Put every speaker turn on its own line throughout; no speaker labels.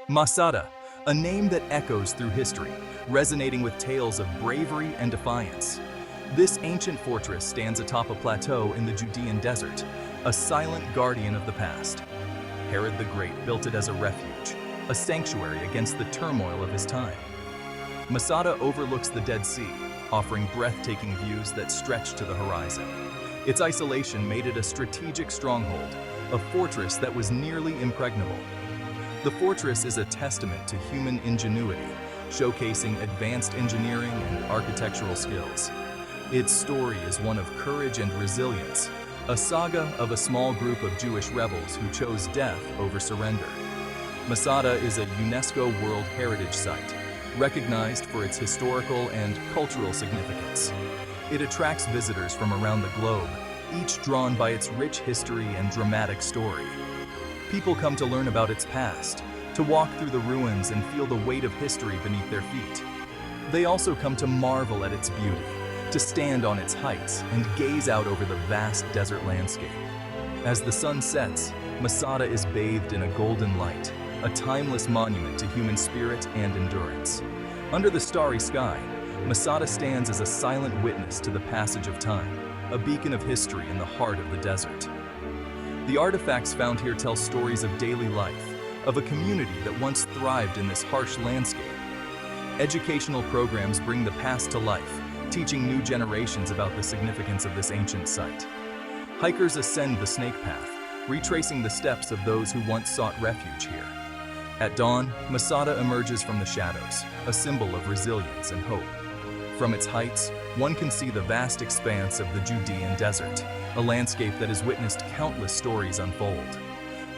Masada, a name that echoes through history, resonating with tales of bravery and defiance. This ancient fortress stands atop a plateau in the Judean desert, a silent guardian of the past. Herod the Great built it as a refuge, a sanctuary against the turmoil of his time. Masada overlooks the Dead Sea, offering breathtaking views that stretch to the horizon. Its isolation made it a strategic stronghold, a fortress that was nearly impregnable. The fortress is a testament to human ingenuity, showcasing advanced engineering and architectural skills. Its story is one of courage and resilience, a saga of a small group of Jewish rebels who chose death over surrender. Masada is a UNESCO World Heritage Site, recognized for its historical and cultural significance. It attracts visitors from around the globe, each drawn by its rich history and dramatic story. People come to learn about its past, to walk through the ruins and feel the weight of history beneath their feet. They also come to marvel at its beauty, to stand on its heights and gaze out over the vast desert landscape. As the sun sets, Masada is bathed in a golden light, a timeless monument to human spirit and endurance. Under the starry sky, Masada stands as a silent witness to the passage of time, a beacon of history in the heart of the desert. The artifacts found here tell stories of daily life, of a community that once thrived in this harsh landscape. Educational programs bring the past to life, teaching new generations about the significance of this ancient site. Hikers ascend the snake path, retracing the steps of those who once sought refuge here. At dawn, Masada emerges from the shadows, a symbol of resilience and hope. From its heights, one can see the vast expanse of the Judean desert, a landscape that has witnessed countless stories unfold.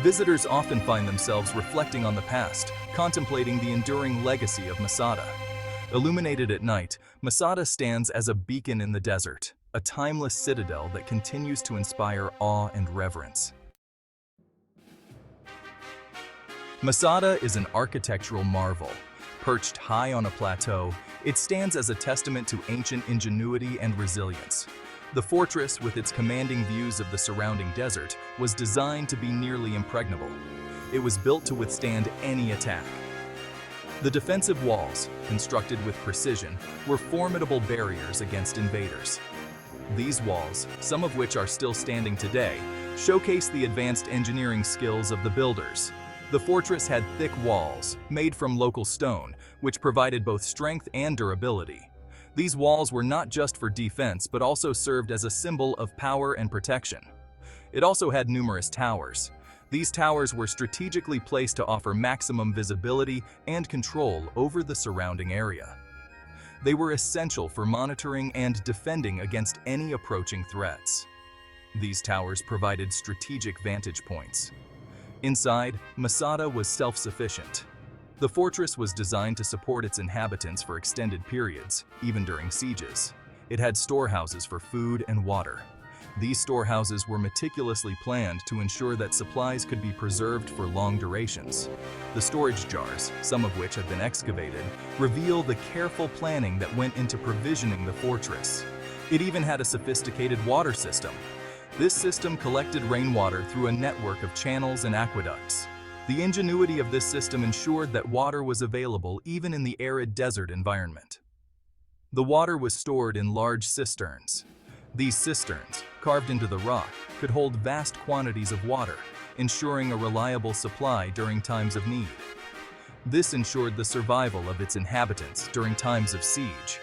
Visitors often find themselves reflecting on the past, contemplating the enduring legacy of Masada. Illuminated at night, Masada stands as a beacon in the desert, a timeless citadel that continues to inspire awe and reverence. Masada is an architectural marvel. Perched high on a plateau, it stands as a testament to ancient ingenuity and resilience. The fortress, with its commanding views of the surrounding desert, was designed to be nearly impregnable. It was built to withstand any attack. The defensive walls, constructed with precision, were formidable barriers against invaders. These walls, some of which are still standing today, showcase the advanced engineering skills of the builders. The fortress had thick walls, made from local stone, which provided both strength and durability. These walls were not just for defense, but also served as a symbol of power and protection. It also had numerous towers. These towers were strategically placed to offer maximum visibility and control over the surrounding area. They were essential for monitoring and defending against any approaching threats. These towers provided strategic vantage points. Inside, Masada was self-sufficient. The fortress was designed to support its inhabitants for extended periods, even during sieges. It had storehouses for food and water. These storehouses were meticulously planned to ensure that supplies could be preserved for long durations. The storage jars, some of which have been excavated, reveal the careful planning that went into provisioning the fortress. It even had a sophisticated water system. This system collected rainwater through a network of channels and aqueducts. The ingenuity of this system ensured that water was available even in the arid desert environment. The water was stored in large cisterns. These cisterns, carved into the rock, could hold vast quantities of water, ensuring a reliable supply during times of need. This ensured the survival of its inhabitants during times of siege.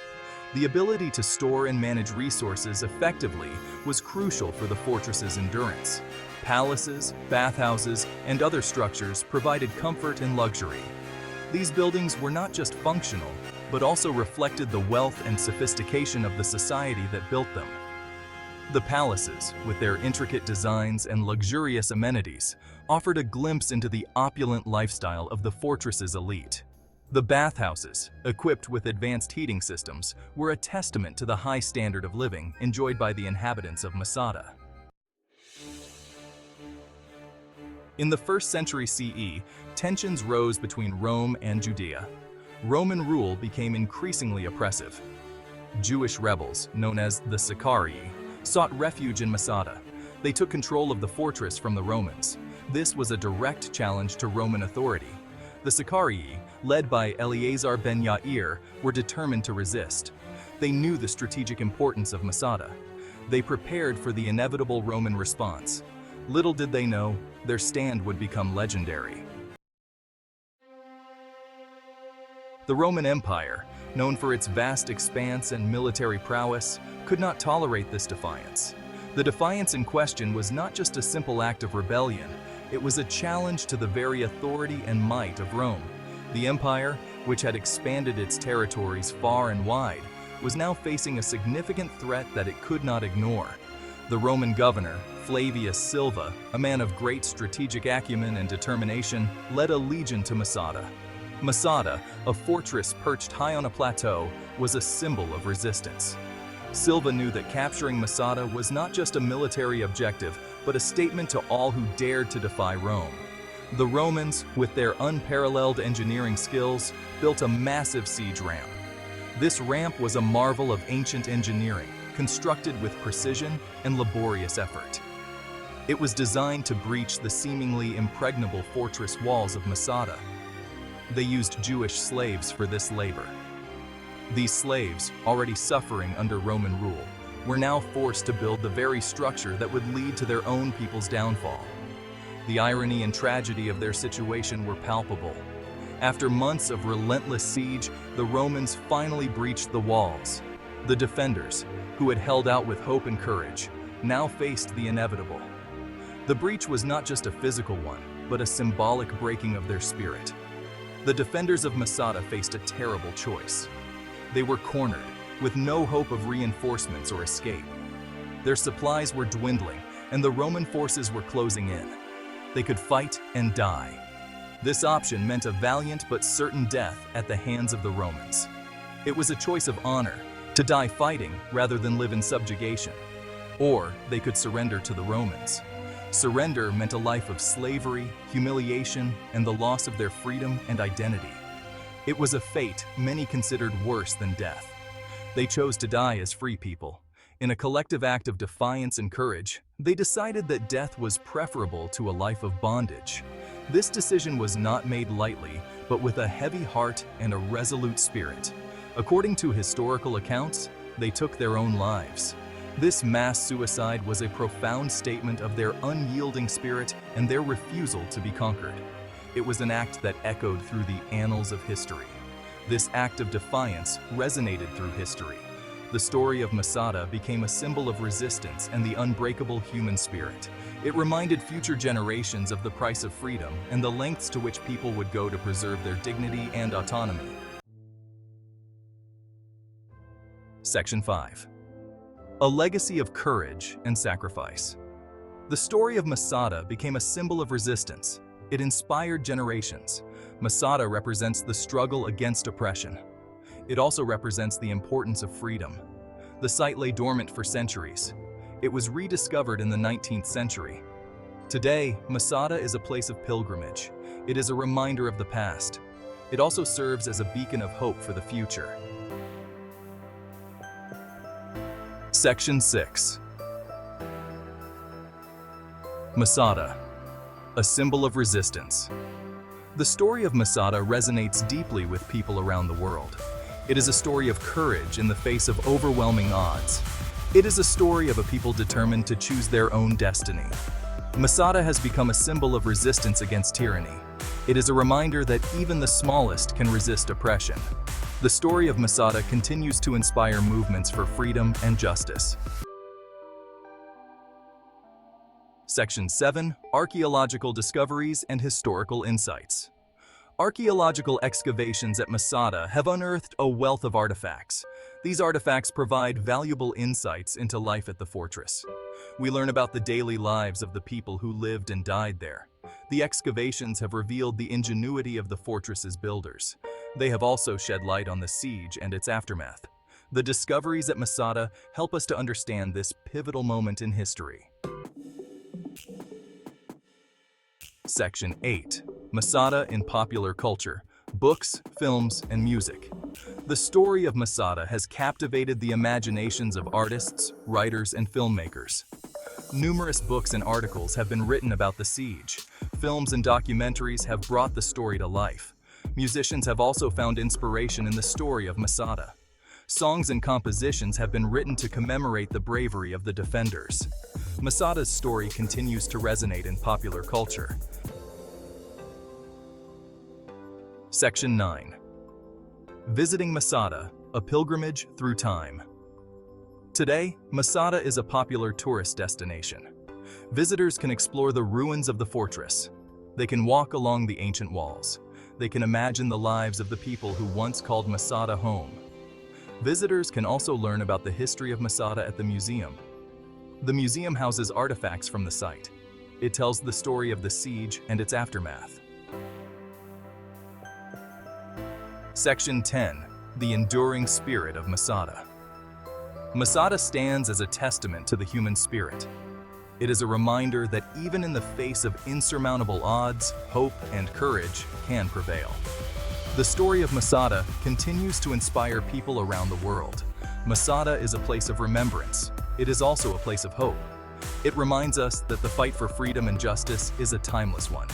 The ability to store and manage resources effectively was crucial for the fortress's endurance. Palaces, bathhouses, and other structures provided comfort and luxury. These buildings were not just functional, but also reflected the wealth and sophistication of the society that built them. The palaces, with their intricate designs and luxurious amenities, offered a glimpse into the opulent lifestyle of the fortress's elite. The bathhouses, equipped with advanced heating systems, were a testament to the high standard of living enjoyed by the inhabitants of Masada. In the 1st century CE, tensions rose between Rome and Judea. Roman rule became increasingly oppressive. Jewish rebels, known as the Sicarii, sought refuge in Masada. They took control of the fortress from the Romans. This was a direct challenge to Roman authority. The Sicarii, led by Eleazar ben Yair, were determined to resist. They knew the strategic importance of Masada. They prepared for the inevitable Roman response. Little did they know, their stand would become legendary. The Roman Empire, known for its vast expanse and military prowess, could not tolerate this defiance. The defiance in question was not just a simple act of rebellion, it was a challenge to the very authority and might of Rome. The empire, which had expanded its territories far and wide, was now facing a significant threat that it could not ignore. The Roman governor, Flavius Silva, a man of great strategic acumen and determination, led a legion to Masada. Masada, a fortress perched high on a plateau, was a symbol of resistance. Silva knew that capturing Masada was not just a military objective, but a statement to all who dared to defy Rome. The Romans, with their unparalleled engineering skills, built a massive siege ramp. This ramp was a marvel of ancient engineering, constructed with precision and laborious effort. It was designed to breach the seemingly impregnable fortress walls of Masada. They used Jewish slaves for this labor. These slaves, already suffering under Roman rule, were now forced to build the very structure that would lead to their own people's downfall. The irony and tragedy of their situation were palpable. After months of relentless siege, the Romans finally breached the walls. The defenders, who had held out with hope and courage, now faced the inevitable. The breach was not just a physical one, but a symbolic breaking of their spirit. The defenders of Masada faced a terrible choice. They were cornered, with no hope of reinforcements or escape. Their supplies were dwindling, and the Roman forces were closing in. They could fight and die. This option meant a valiant but certain death at the hands of the Romans. It was a choice of honor, to die fighting rather than live in subjugation. Or they could surrender to the Romans. Surrender meant a life of slavery, humiliation, and the loss of their freedom and identity. It was a fate many considered worse than death. They chose to die as free people. In a collective act of defiance and courage, they decided that death was preferable to a life of bondage. This decision was not made lightly, but with a heavy heart and a resolute spirit. According to historical accounts, they took their own lives. This mass suicide was a profound statement of their unyielding spirit and their refusal to be conquered. It was an act that echoed through the annals of history. This act of defiance resonated through history. The story of Masada became a symbol of resistance and the unbreakable human spirit. It reminded future generations of the price of freedom and the lengths to which people would go to preserve their dignity and autonomy. Section 5. A legacy of courage and sacrifice. The story of Masada became a symbol of resistance. It inspired generations. Masada represents the struggle against oppression. It also represents the importance of freedom. The site lay dormant for centuries. It was rediscovered in the 19th century. Today, Masada is a place of pilgrimage. It is a reminder of the past. It also serves as a beacon of hope for the future. Section 6. Masada, a symbol of resistance. The story of Masada resonates deeply with people around the world. It is a story of courage in the face of overwhelming odds. It is a story of a people determined to choose their own destiny. Masada has become a symbol of resistance against tyranny. It is a reminder that even the smallest can resist oppression. The story of Masada continues to inspire movements for freedom and justice. Section 7. Archaeological discoveries and historical insights. Archaeological excavations at Masada have unearthed a wealth of artifacts. These artifacts provide valuable insights into life at the fortress. We learn about the daily lives of the people who lived and died there. The excavations have revealed the ingenuity of the fortress's builders. They have also shed light on the siege and its aftermath. The discoveries at Masada help us to understand this pivotal moment in history. Section 8. Masada in popular culture, books, films, and music. The story of Masada has captivated the imaginations of artists, writers, and filmmakers. Numerous books and articles have been written about the siege. Films and documentaries have brought the story to life. Musicians have also found inspiration in the story of Masada. Songs and compositions have been written to commemorate the bravery of the defenders. Masada's story continues to resonate in popular culture. Section 9. Visiting Masada, a pilgrimage through time. Today, Masada is a popular tourist destination. Visitors can explore the ruins of the fortress. They can walk along the ancient walls. They can imagine the lives of the people who once called Masada home. Visitors can also learn about the history of Masada at the museum. The museum houses artifacts from the site. It tells the story of the siege and its aftermath. Section 10. The enduring spirit of Masada. Masada stands as a testament to the human spirit. It is a reminder that even in the face of insurmountable odds, hope and courage can prevail. The story of Masada continues to inspire people around the world. Masada is a place of remembrance. It is also a place of hope. It reminds us that the fight for freedom and justice is a timeless one.